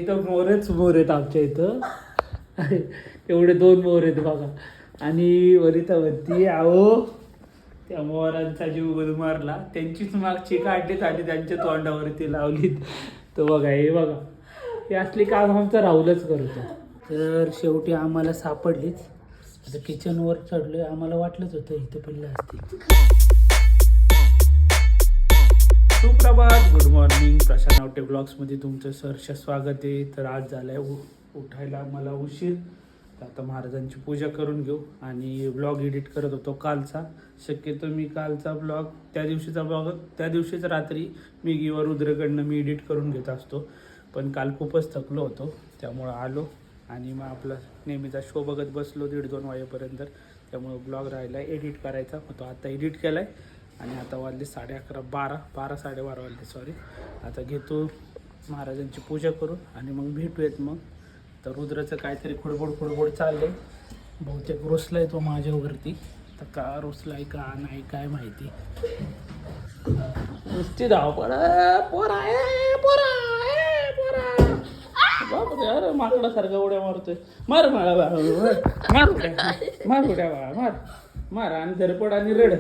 इथं मोरच मोर आहेत आमच्या इथं. एवढे 2 मोर आहेत बघा. आणि वरितावरती आहो त्या मोरांचा जीव गुदमारला, त्यांचीच मागची काढलीत आणि त्यांच्या तोंडावरती लावलीत. तर बघा हे बघा, हे असली काम आमचं राहुलच करतो. तर शेवटी आम्हाला सापडलीच. आता किचनवर चढलोय, आम्हाला वाटलंच होतं इथं पडलं असते. सुप्रभात, गुड मॉर्निंग. प्रशांत आवटे ब्लॉग्समध्ये तुमचं सहर्ष स्वागत आहे. तर आज झालं आहे उठायला मला उशीर. तर आता महाराजांची पूजा करून घेऊ आणि ब्लॉग एडिट करत होतो कालचा. शक्यतो मी कालचा ब्लॉग त्या दिवशीच रात्री मी किंवा रुद्रकडनं मी एडिट करून घेत असतो. पण काल खूपच थकलो होतो, त्यामुळं आलो आणि मग आपला नेहमीचा शो बघत बसलो 1:30-2 वाजेपर्यंत. त्यामुळं ब्लॉग राहिला एडिट करायचा होतो. आता एडिट केला आहे आणि आता वाजले 11:30 साडेबारा वाजले सॉरी. आता घेतो महाराजांची पूजा करून आणि मग भेटूयात. मग तर रुद्राचं काहीतरी खुडबुड चाललं आहे. बहुतेक रुसला आहे तो माझ्यावरती. तर का रुसला आहे का नाही काय माहिती. नुसती धावपळ अरे माकडासारखा उड्या मारतोय. मार मार उड्या मार आणि धरपड आणि रड.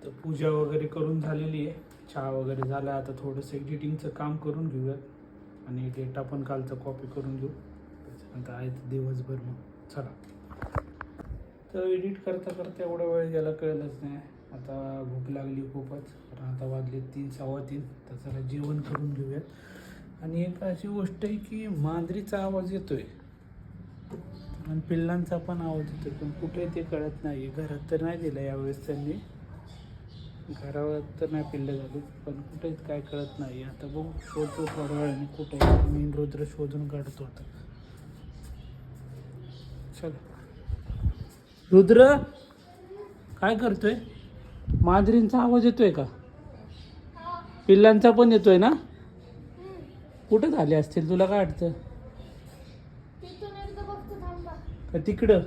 तर पूजा वगैरे करून झालेली आहे, चहा वगैरे झाला. आता थोडंसं एडिटिंगचं काम करून घेऊयात आणि डेटा पण कालचा कॉपी करून घेऊ. आता आहे दिवसभर मग चला. तर एडिट करता एवढा वेळ गेला कळलंच नाही. आता भूक लागली खूपच, कारण आता वाजले 3-3:15. तर चला जेवण करून घेऊयात. आणि एक अशी गोष्ट आहे की मांजरीचा आवाज येतोय आणि पिल्लांचा पण आवाज येतोय, पण कुठे ते कळत नाही. घरात तर नाही दिलं यावेळेस त्यांनी, घरावर तर नाही पिल्लं झाली, पण कुठेच काय कळत नाही. आता बघू शोधतो थोड्या वेळाने कुठे. मी रुद्र शोधून काढतो आता. चला रुद्र काय करतोय? मांजरींचा आवाज येतोय का? पिल्लांचा पण येतोय ना? कुठं झाले असतील तुला काय वाटतं? का तिकडं?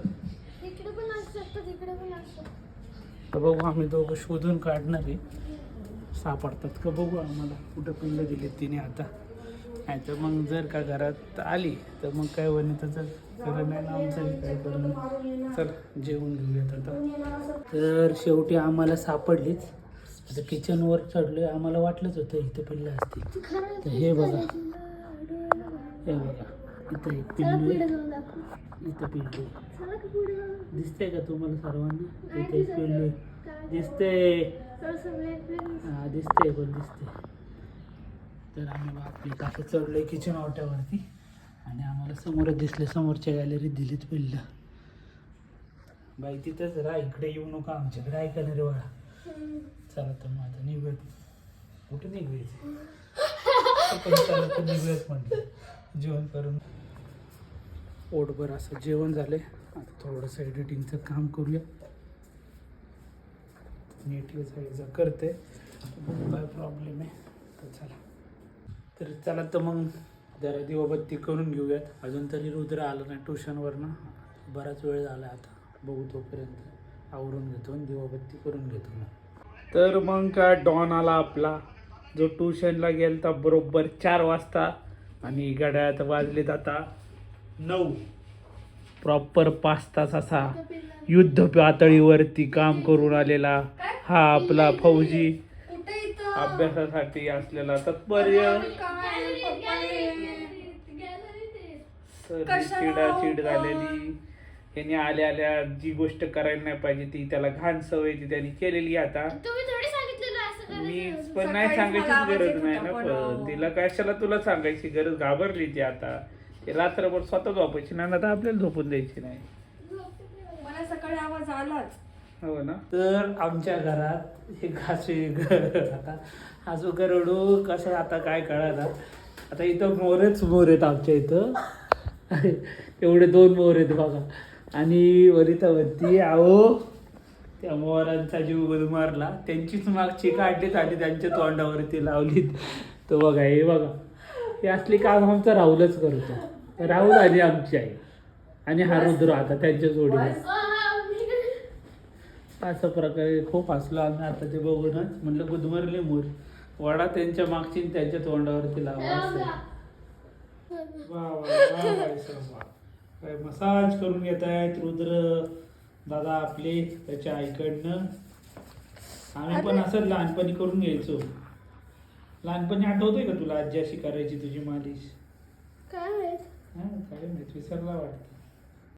तर बघू आम्ही दोघं शोधून काढणार आहे. सापडतात का बघू आम्हाला कुठं पिल्लं दिले तिने. आता नाही तर मग जर का घरात आली तर मग काय वनिताचं खरं नाही ना आमचं काय करून. चल जेवून घेऊयात आता. तर शेवटी आम्हाला सापडलीच. आता किचनवर चढलोय, आम्हाला वाटलंच होतं इथं पिल्लं असते. तर हे बघा इथं एक पिल्लू आहे. इथं पिल्लू दिसतंय का तुम्हाला सर्वांना? इथे एक पिल्लू दिसतंय. हा दिसतंय पण दिसतंय. तर आम्ही आपली काका चढलोय किचन ओट्यावरती आणि आम्हाला समोरच दिसले, समोरच्या गॅलरीत दिलीत पिल्लं. बाई तिथंच राहा, इकडे येऊ नका आमच्याकडे. ऐका ना रे बाळा. चला तर मग आता निघूयात. कुठे निघायचं? चला तर निघूयात म्हटलं. जेवण करून पोटभर असं जेवण झाले. आता थोडंसं एडिटिंगचं काम करूया. नीट साईडचं करते, काय प्रॉब्लेम आहे. तर चला तर मग जरा दिवाबत्ती करून घेऊयात. अजून तरी रुद्र आलं नाही ट्युशनवरनं. बराच वेळ झाला. आता बघू तोपर्यंत आवरून घेतो आणि दिवाबत्ती करून घेतो मग. तर मग काय डॉन आला आपला, जो ट्युशनला गेलता बरोबर 4 वाजता आणि घड्याळात वाजलेत आता 9. प्रॉपर 5 तास असा युद्ध पातळीवरती काम करून आलेला हा आपला फौजी, अभ्यासासाठी असलेला तत्पर्य. चिड झालेली. यांनी आल्या जी गोष्ट करायला नाही पाहिजे ती, त्याला घाण सवय ती त्यांनी केलेली. आता मी पण नाही सांगायची गरज नाही ना, पण तिला कशाला तुला सांगायची गरज. घाबरली ती. आता ते रात्रभर स्वतः झोपायची ना, आता आपल्याला झोपून द्यायची नाही. मला सकाळी आवाज आलाच. हो ना. तर आमच्या घरात एक आता हसू रडू कसं आता काय कळायला. आता इथं मोरच मोर आहेत आमच्या इथं. एवढे 2 मोर आहेत बघा. आणि वरितावरती आहो त्या मोरांचा जीव गुदमारला, त्यांचीच मागची काढलीत आणि त्यांच्या तोंडावरती लावलीत. तर बघा हे बघा, हे असली काम आमचा राहुलच करतो. राहुल आणि आमची आई आणि हा रुद्र आता त्यांच्या जोडीला. अशा प्रकारे खूप हसलो आम्ही आता ते बघूनच. म्हटलं गुदमरले मोर वडा त्यांच्या मागची त्यांच्या तोंडावरती लावा. वा वा वा बाईसाहेब वा. काय मसाज करून घेत आहेत रुद्र दादा आपले त्याच्या आईकडनं. आम्ही पण असं लहानपणी करून घ्यायचो. लहानपणी आठवतोय का तुला आजी अशी करायची तुझी मालिश? काय माहित? हा काय माहित विसरला वाटतं.